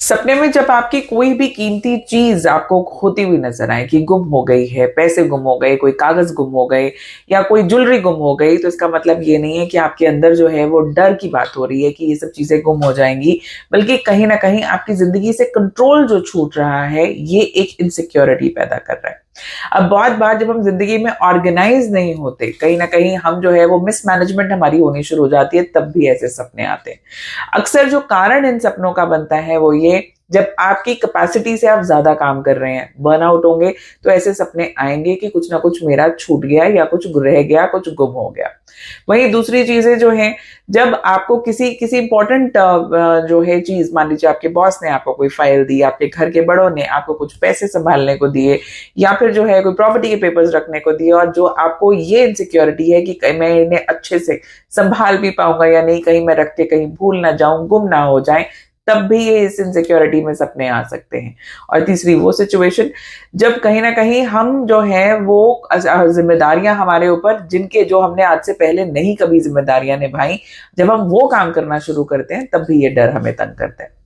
सपने में जब आपकी कोई भी कीमती चीज आपको खोती हुई नजर आए कि गुम हो गई है, पैसे गुम हो गए, कोई कागज गुम हो गए या कोई ज्वेलरी गुम हो गई, तो इसका मतलब ये नहीं है कि आपके अंदर जो है वो डर की बात हो रही है कि ये सब चीजें गुम हो जाएंगी, बल्कि कहीं ना कहीं आपकी जिंदगी से कंट्रोल जो छूट रहा है ये एक इनसिक्योरिटी पैदा कर रहा है। अब बहुत बार जब हम जिंदगी में ऑर्गेनाइज नहीं होते, कहीं ना कहीं हम जो है वो मिसमैनेजमेंट हमारी होनी शुरू हो जाती है, तब भी ऐसे सपने आते हैं। अक्सर जो कारण इन सपनों का बनता है वो ये, जब आपकी कैपेसिटी से आप ज्यादा काम कर रहे हैं, बर्नआउट होंगे, तो ऐसे सपने आएंगे कि कुछ ना कुछ मेरा छूट गया या कुछ रह गया, कुछ गुम हो गया। वहीं दूसरी चीजें जो हैं, जब आपको किसी किसी इंपॉर्टेंट जो है चीज, मान लीजिए आपके बॉस ने आपको कोई फाइल दी, आपके घर के बड़ों ने आपको कुछ पैसे संभालने को दिए, या फिर जो है कोई प्रॉपर्टी के पेपर्स रखने को दिए, और जो आपको ये इनसिक्योरिटी है कि मैं इन्हें अच्छे से संभाल भी पाऊंगा या नहीं, कहीं मैं रख के कहीं भूल ना जाऊं, गुम ना हो जाए, तब भी ये इस इनसिक्योरिटी में सपने आ सकते हैं। और तीसरी वो सिचुएशन जब कहीं ना कहीं हम जो है वो जिम्मेदारियां हमारे ऊपर, जिनके जो हमने आज से पहले नहीं कभी जिम्मेदारियां निभाई, जब हम वो काम करना शुरू करते हैं, तब भी ये डर हमें तंग करता है।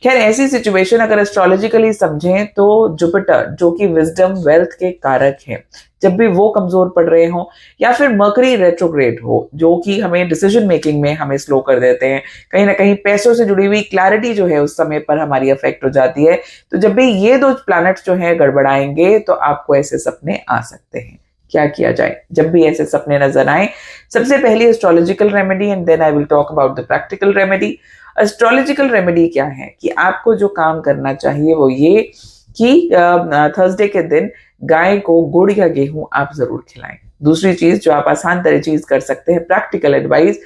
खैर, ऐसी सिचुएशन अगर एस्ट्रोलॉजिकली समझें तो जुपिटर, जो कि विजडम वेल्थ के कारक है, जब भी वो कमजोर पड़ रहे हो, या फिर मर्करी रेट्रोग्रेड हो, जो कि हमें डिसीजन मेकिंग में हमें स्लो कर देते हैं, कहीं ना कहीं पैसों से जुड़ी हुई क्लैरिटी जो है उस समय पर हमारी अफेक्ट हो जाती है, तो जब भी ये दो प्लैनेट्स जो है गड़बड़ाएंगे, तो आपको ऐसे सपने आ सकते हैं। क्या किया जाए जब भी ऐसे सपने नजर आए? सबसे पहली astrological remedy, and then I will talk about the practical remedy. Astrological remedy क्या है कि आपको जो काम करना चाहिए वो ये कि थर्सडे के दिन गाय को गुड़ या गेहूं आप जरूर खिलाएं। दूसरी चीज जो आप आसान तरह चीज कर सकते हैं, प्रैक्टिकल एडवाइस,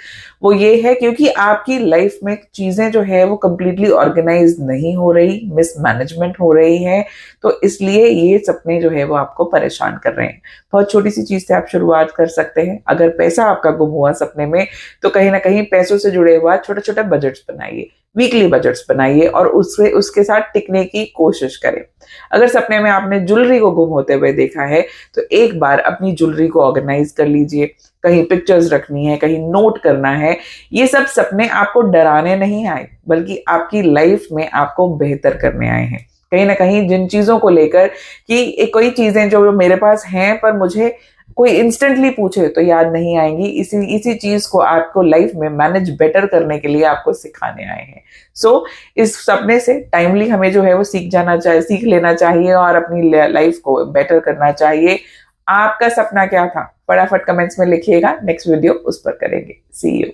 वो ये है क्योंकि आपकी लाइफ में चीजें जो है वो कंप्लीटली ऑर्गेनाइज नहीं हो रही, मिसमैनेजमेंट हो रही है, तो इसलिए ये सपने जो है वो आपको परेशान कर रहे हैं। बहुत छोटी सी चीज से आप शुरुआत कर सकते हैं। अगर पैसा आपका गुम हुआ सपने में, तो कहीं ना कहीं पैसों से जुड़े हुआ छोटे छोटे बजट्स बनाइए, वीकली बजट्स बनाइए, और उसके साथ टिकने की कोशिश करें। अगर सपने में आपने ज्वेलरी को गुम होते हुए देखा है, तो एक बार अपनी ज्वेलरी को ऑर्गेनाइज कर लीजिए, कहीं पिक्चर्स रखनी है, कहीं नोट करना है। ये सब सपने आपको डराने नहीं आए, बल्कि आपकी लाइफ में आपको बेहतर करने आए हैं। कहीं ना कहीं जिन चीजों को लेकर कि कोई चीजें जो मेरे पास हैं पर मुझे कोई इंस्टेंटली पूछे तो याद नहीं आएंगी, इसी चीज को आपको लाइफ में मैनेज बेटर करने के लिए आपको सिखाने आए हैं। सो इस सपने से टाइमली हमें जो है वो सीख लेना चाहिए और अपनी लाइफ को बेटर करना चाहिए। आपका सपना क्या था? फटाफट कमेंट्स में लिखिएगा, नेक्स्ट वीडियो उस पर करेंगे। सी यू।